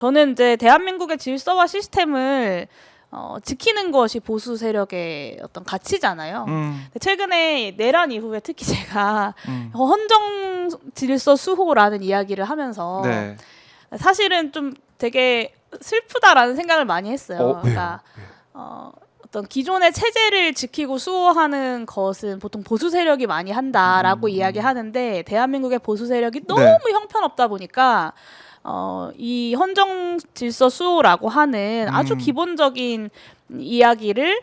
저는 이제 대한민국의 질서와 시스템을 지키는 것이 보수 세력의 어떤 가치잖아요. 근데 최근에 내란 이후에 특히 제가 헌정 질서 수호라는 이야기를 하면서 네. 사실은 좀 되게 슬프다라는 생각을 많이 했어요. 그러니까 왜요? 어떤 기존의 체제를 지키고 수호하는 것은 보통 보수 세력이 많이 한다라고 이야기하는데 대한민국의 보수 세력이 너무 형편없다 보니까 이 헌정 질서 수호라고 하는 아주 기본적인 이야기를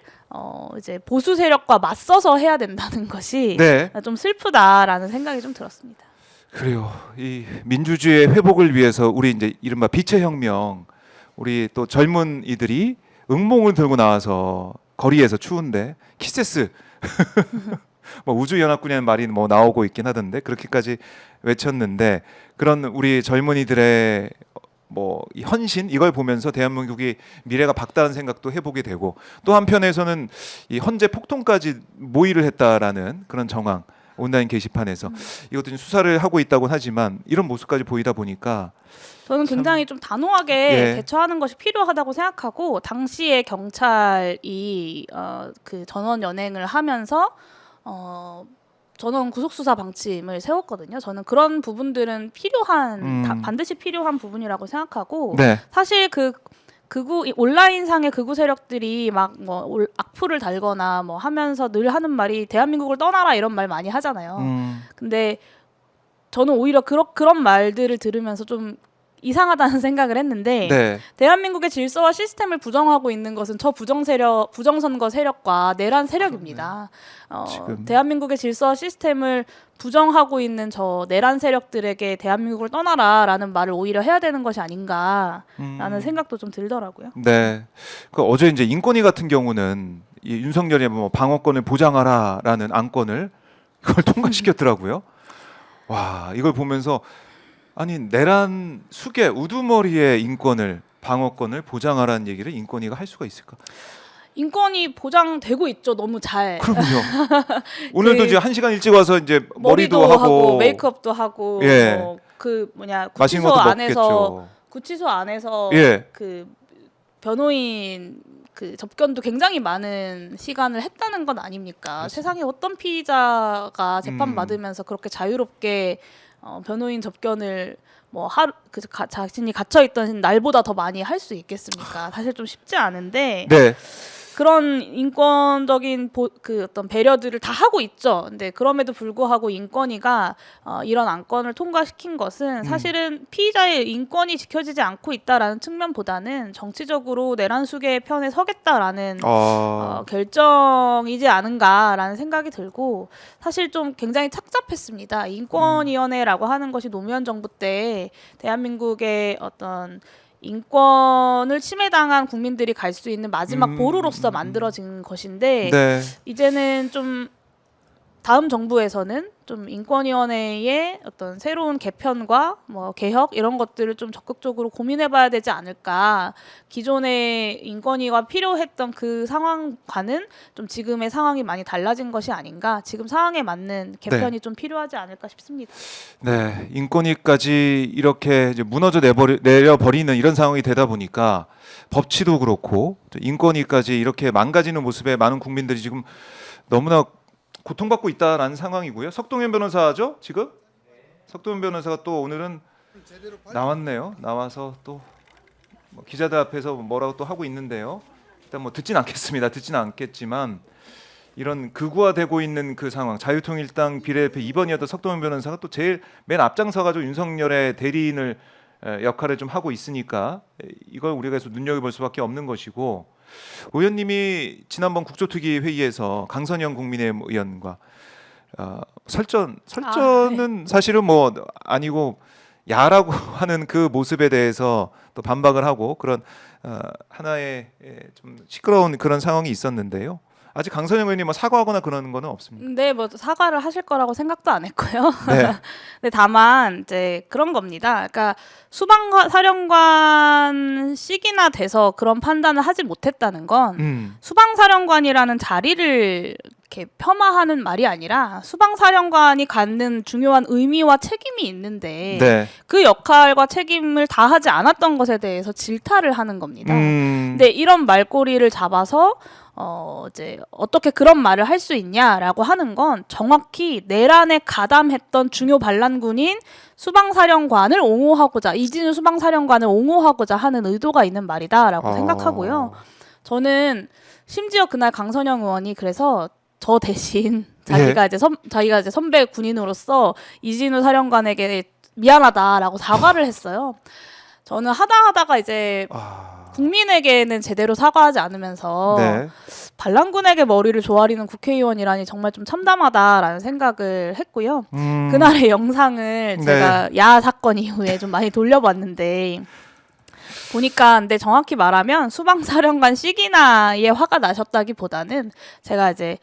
이제 보수 세력과 맞서서 해야 된다는 것이 네. 좀 슬프다라는 생각이 좀 들었습니다. 그래요. 이 민주주의의 회복을 위해서 우리 이제 이른바 빛의 혁명, 우리 또 젊은 이들이 응몽을 들고 나와서 거리에서 추운데 키세스 뭐 우주연합군이라는 말이 뭐 나오고 있긴 하던데 그렇게까지 외쳤는데 그런 우리 젊은이들의 뭐 이 헌신 이걸 보면서 대한민국이 미래가 밝다는 생각도 해보게 되고 또 한편에서는 이 헌재 폭동까지 모의를 했다라는 그런 정황 온라인 게시판에서 이것도 좀 수사를 하고 있다고 하지만 이런 모습까지 보이다 보니까 저는 굉장히 좀 단호하게 예. 대처하는 것이 필요하다고 생각하고 당시에 경찰이 그 전원 연행을 하면서 전원 구속수사 방침을 세웠거든요. 저는 그런 부분들은 필요한 반드시 필요한 부분이라고 생각하고 네. 사실 그 극우 온라인상의 극우 세력들이 막 뭐 악플을 달거나 뭐 하면서 늘 하는 말이 대한민국을 떠나라 이런 말 많이 하잖아요. 근데 저는 오히려 그런 말들을 들으면서 좀 이상하다는 생각을 했는데 네. 대한민국의 질서와 시스템을 부정하고 있는 것은 저 부정선거 세력과 내란 세력입니다. 지금. 대한민국의 질서와 시스템을 부정하고 있는 저 내란 세력들에게 대한민국을 떠나라라는 말을 오히려 해야 되는 것이 아닌가라는 생각도 좀 들더라고요. 네. 그 어제 이제 인권위 같은 경우는 이 윤석열이 뭐 방어권을 보장하라라는 안건을 그걸 통과시켰더라고요. 와, 이걸 보면서 아니 내란 수계 우두머리의 인권을 방어권을 보장하라는 얘기를 인권위가 할 수가 있을까? 인권이 보장되고 있죠. 너무 잘. 그럼요. 오늘도 이제 1시간 일찍 와서 이제 머리도 하고 메이크업도 하고 예. 뭐 그 뭐냐 맛있는 구치소 것도 안에서 먹겠죠. 구치소 안에서 예. 그 변호인 그 접견도 굉장히 많은 시간을 했다는 건 아닙니까? 그렇습니다. 세상에 어떤 피의자가 재판 받으면서 그렇게 자유롭게 변호인 접견을 뭐 하루 자신이 갇혀 있던 날보다 더 많이 할 수 있겠습니까? 사실 좀 쉽지 않은데 네. 그런 인권적인 그 어떤 배려들을 다 하고 있죠. 근데 그럼에도 불구하고 인권위가 이런 안건을 통과시킨 것은 사실은 피의자의 인권이 지켜지지 않고 있다라는 측면보다는 정치적으로 내란 수계의 편에 서겠다라는 결정이지 않은가라는 생각이 들고 사실 좀 굉장히 착잡했습니다. 인권위원회라고 하는 것이 노무현 정부 때 대한민국의 어떤 인권을 침해당한 국민들이 갈 수 있는 마지막 보루로서 만들어진 것인데 네. 이제는 좀 다음 정부에서는 좀 인권위원회의 어떤 새로운 개편과 뭐 개혁 이런 것들을 좀 적극적으로 고민해봐야 되지 않을까. 기존의 인권위가 필요했던 그 상황과는 좀 지금의 상황이 많이 달라진 것이 아닌가. 지금 상황에 맞는 개편이 좀 필요하지 않을까 싶습니다. 네, 인권위까지 이렇게 이제 무너져 내려버리는 이런 상황이 되다 보니까 법치도 그렇고 인권위까지 이렇게 망가지는 모습에 많은 국민들이 지금 너무나 고통받고 있다라는 상황이고요. 석동현 변호사죠, 지금? 석동현 변호사가 또 오늘은 나왔네요. 나와서 또 뭐 기자들 앞에서 뭐라고 또 하고 있는데요. 일단 뭐 듣진 않겠지만 이런 극우화되고 있는 그 상황, 자유통일당 비례대표 2번이었던 석동현 변호사가 또 제일 맨 앞장서가지고 윤석열의 대리인을 역할을 좀 하고 있으니까 이걸 우리가 계속 눈여겨볼 수밖에 없는 것이고 의원님이 지난번 국조특위 회의에서 강선영 국민의힘 의원과 설전은 사실은 뭐 아니고 야라고 하는 그 모습에 대해서 또 반박을 하고 그런 하나의 좀 시끄러운 그런 상황이 있었는데요. 아직 강선영 의원님 뭐 사과하거나 그러는 거는 없습니다. 네, 뭐 사과를 하실 거라고 생각도 안 했고요. 네. 근데 다만 이제 그런 겁니다. 그러니까 수방사령관식이나 돼서 그런 판단을 하지 못했다는 건 수방사령관이라는 자리를 이렇게 폄하하는 말이 아니라 수방사령관이 갖는 중요한 의미와 책임이 있는데 네. 그 역할과 책임을 다하지 않았던 것에 대해서 질타를 하는 겁니다. 근데 이런 말꼬리를 잡아서 이제 어떻게 그런 말을 할 수 있냐라고 하는 건 정확히 내란에 가담했던 중요 반란군인 수방사령관을 옹호하고자 이진우 수방사령관을 옹호하고자 하는 의도가 있는 말이다라고 생각하고요. 저는 심지어 그날 강선영 의원이 그래서 저 대신 자기가 이제 선배 군인으로서 이진우 사령관에게 미안하다라고 사과를 했어요. 저는 하다가 이제 국민에게는 제대로 사과하지 않으면서 네. 반란군에게 머리를 조아리는 국회의원이라니 정말 좀 참담하다라는 생각을 했고요. 음. 그날의 영상을 제가 야 사건 이후에 좀 많이 돌려봤는데 보니까 근데 정확히 말하면 수방사령관 시기나에 화가 나셨다기보다는 제가 이제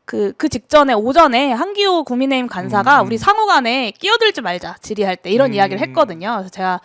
그 직전에 오전에 한기호 국민의힘 간사가 우리 상호간에 끼어들지 말자 질의할 때 이런 이야기를 했거든요. 그래서 제가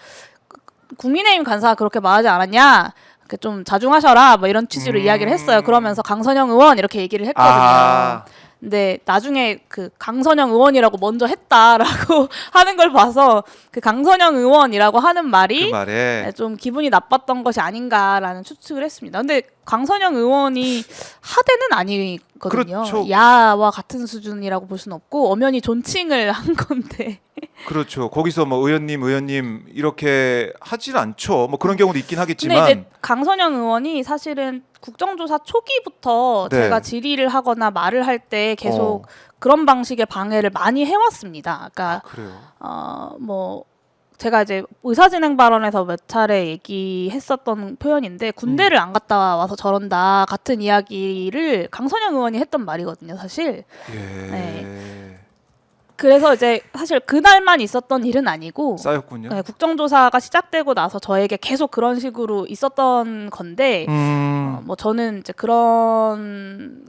국민의힘 간사가 그렇게 말하지 않았냐? 좀 자중하셔라 뭐 이런 취지로 이야기를 했어요. 그러면서 강선영 의원 이렇게 얘기를 했거든요. 근데 나중에 그 강선영 의원이라고 먼저 했다라고 하는 걸 봐서 그 강선영 의원이라고 하는 말이 그 말에 좀 기분이 나빴던 것이 아닌가라는 추측을 했습니다. 근데 강선영 의원이 하대는 아니거든요. 그렇죠. 야와 같은 수준이라고 볼 수는 없고 엄연히 존칭을 한 건데. 그렇죠. 거기서 뭐 의원님 이렇게 하질 않죠. 뭐 그런 경우도 있긴 하겠지만. 근데 이제 강선영 의원이 사실은 국정조사 초기부터 네. 제가 질의를 하거나 말을 할 때 계속 그런 방식의 방해를 많이 해왔습니다. 그러니까 그래요. 뭐 제가 이제 의사진행 발언에서 몇 차례 얘기했었던 표현인데 군대를 안 갔다 와서 저런다 같은 이야기를 강선영 의원이 했던 말이거든요, 사실. 예. 네. 그래서 이제 사실 그날만 있었던 일은 아니고 쌓였군요. 네, 국정조사가 시작되고 나서 저에게 계속 그런 식으로 있었던 건데 뭐 저는 이제 그런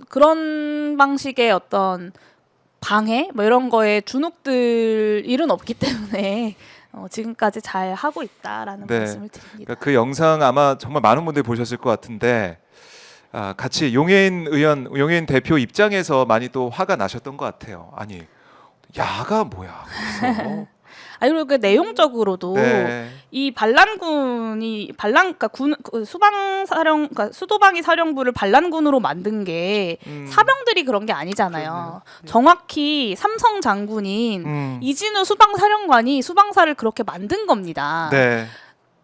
방식의 어떤 방해 뭐 이런 거에 주눅들 일은 없기 때문에 지금까지 잘 하고 있다라는 네. 말씀을 드립니다. 그러니까 그 영상 아마 정말 많은 분들이 보셨을 것 같은데 같이 용해인 대표 입장에서 많이 또 화가 나셨던 것 같아요. 아니 야가 뭐야? 그래서 그리고 그 내용적으로도 네. 이 반란군이 그러니까 그러니까 수도방위 사령부를 반란군으로 만든 게 사병들이 그런 게 아니잖아요. 그러네요. 정확히 삼성 장군인 이진우 수방사령관이 수방사를 그렇게 만든 겁니다. 네.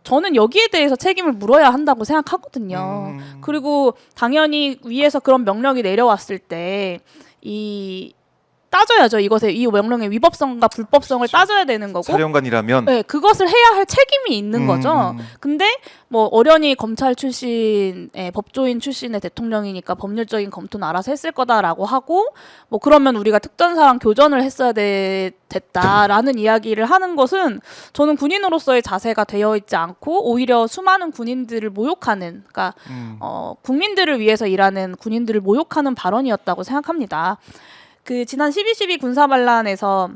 저는 여기에 대해서 책임을 물어야 한다고 생각하거든요. 그리고 당연히 위에서 그런 명령이 내려왔을 때 따져야죠. 이 명령의 위법성과 불법성을 따져야 되는 거고. 사령관이라면 네, 그것을 해야 할 책임이 있는 거죠. 근데 뭐 어련히 검찰 출신의 법조인 출신의 대통령이니까 법률적인 검토는 알아서 했을 거다라고 하고 뭐 그러면 우리가 특전사랑 교전을 했어야 됐다라는 이야기를 하는 것은 저는 군인으로서의 자세가 되어 있지 않고 오히려 수많은 군인들을 모욕하는 그러니까 국민들을 위해서 일하는 군인들을 모욕하는 발언이었다고 생각합니다. 그 지난 12.12 군사반란에서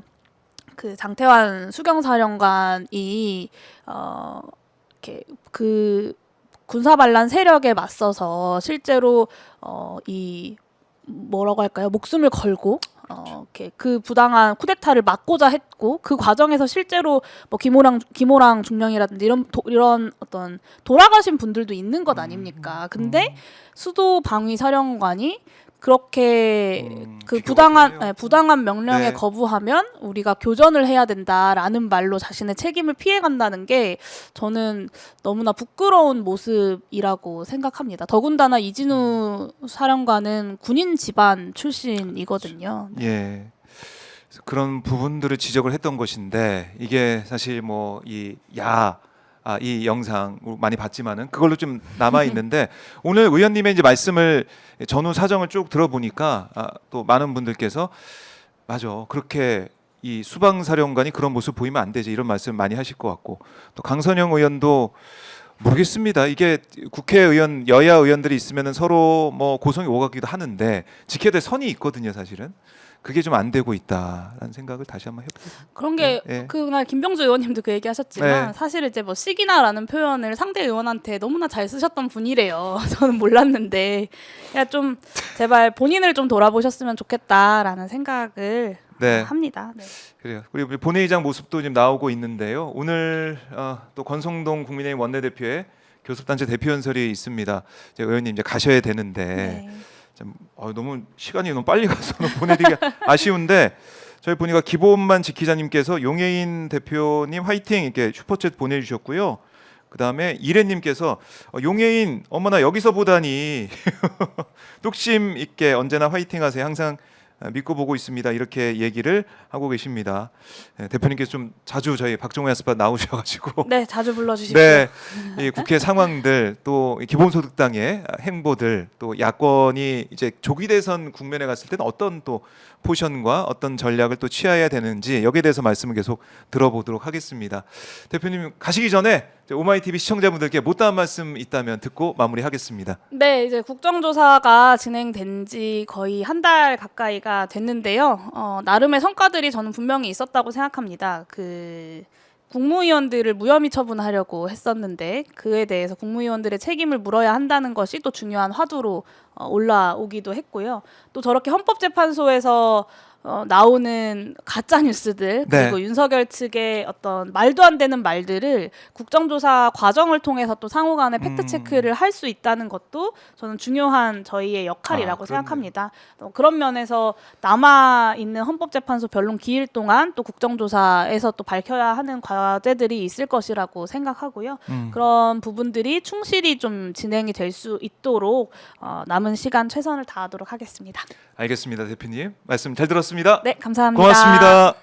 그 장태환 수경사령관이 이렇게 그 군사반란 세력에 맞서서 실제로 이 뭐라고 할까요? 목숨을 걸고 이렇게 그 부당한 쿠데타를 막고자 했고 그 과정에서 실제로 뭐 김호랑 중령이라든지 이런 어떤 돌아가신 분들도 있는 것 아닙니까? 근데 수도 방위 사령관이 그렇게 그 부당한 명령에 네. 거부하면 우리가 교전을 해야 된다라는 말로 자신의 책임을 피해간다는 게 저는 너무나 부끄러운 모습이라고 생각합니다. 더군다나 이진우 사령관은 군인 집안 출신이거든요. 예. 그래서 그런 부분들을 지적을 했던 것인데 이게 사실 뭐 이 영상 많이 봤지만은 그걸로 좀 남아 있는데 오늘 의원님의 이제 말씀을 전후 사정을 쭉 들어보니까 또 많은 분들께서 맞아 그렇게 이 수방사령관이 그런 모습 보이면 안 되지 이런 말씀 많이 하실 것 같고 또 강선영 의원도 모르겠습니다. 이게 국회의원 여야 의원들이 있으면은 서로 뭐 고성이 오가기도 하는데 지켜야 될 선이 있거든요, 사실은. 그게 좀 안 되고 있다라는 생각을 다시 한번 해보겠습니다. 그런 게 네. 그날 김병주 의원님도 그 얘기하셨지만 네. 사실 이제 뭐 시기나라는 표현을 상대 의원한테 너무나 잘 쓰셨던 분이래요. 저는 몰랐는데 그냥 좀 제발 본인을 좀 돌아보셨으면 좋겠다라는 생각을 네. 합니다. 네. 그래요. 그리고 우리 본회의장 모습도 지금 나오고 있는데요. 오늘 또 권성동 국민의힘 원내대표의 교섭단체 대표연설이 있습니다. 이제 의원님 이제 가셔야 되는데 네. 좀, 너무 시간이 너무 빨리 가서 보내드리기가 아쉬운데 저희 보니까 기본만 지키자님께서 용해인 대표님 화이팅 이렇게 슈퍼챗 보내주셨고요. 그 다음에 이래님께서 용해인 어머나 여기서 보다니 뚝심 있게 언제나 화이팅하세요. 항상 믿고 보고 있습니다. 이렇게 얘기를 하고 계십니다. 네, 대표님께서 좀 자주 저희 박종호 야스파 나오셔가지고 네, 자주 불러주십시오. 네, 이 국회 상황들 또 기본소득당의 행보들 또 야권이 이제 조기 대선 국면에 갔을 때는 어떤 또 포션과 어떤 전략을 또 취해야 되는지 여기에 대해서 말씀을 계속 들어보도록 하겠습니다. 대표님 가시기 전에 오마이TV 시청자분들께 못다한 말씀 있다면 듣고 마무리하겠습니다. 네, 이제 국정조사가 진행된 지 거의 한 달 가까이가 됐는데요. 나름의 성과들이 저는 분명히 있었다고 생각합니다. 국무위원들을 무혐의 처분하려고 했었는데 그에 대해서 국무위원들의 책임을 물어야 한다는 것이 또 중요한 화두로 올라오기도 했고요. 또 저렇게 헌법재판소에서 나오는 가짜 뉴스들 그리고 네. 윤석열 측의 어떤 말도 안 되는 말들을 국정조사 과정을 통해서 또 상호간에 팩트 체크를 할 수 있다는 것도 저는 중요한 저희의 역할이라고 그렇네요. 생각합니다. 그런 면에서 남아 있는 헌법재판소 변론 기일 동안 또 국정조사에서 또 밝혀야 하는 과제들이 있을 것이라고 생각하고요. 그런 부분들이 충실히 좀 진행이 될 수 있도록 남은 시간 최선을 다하도록 하겠습니다. 알겠습니다, 대표님. 말씀 잘 들었습니다. 네, 감사합니다. 고맙습니다.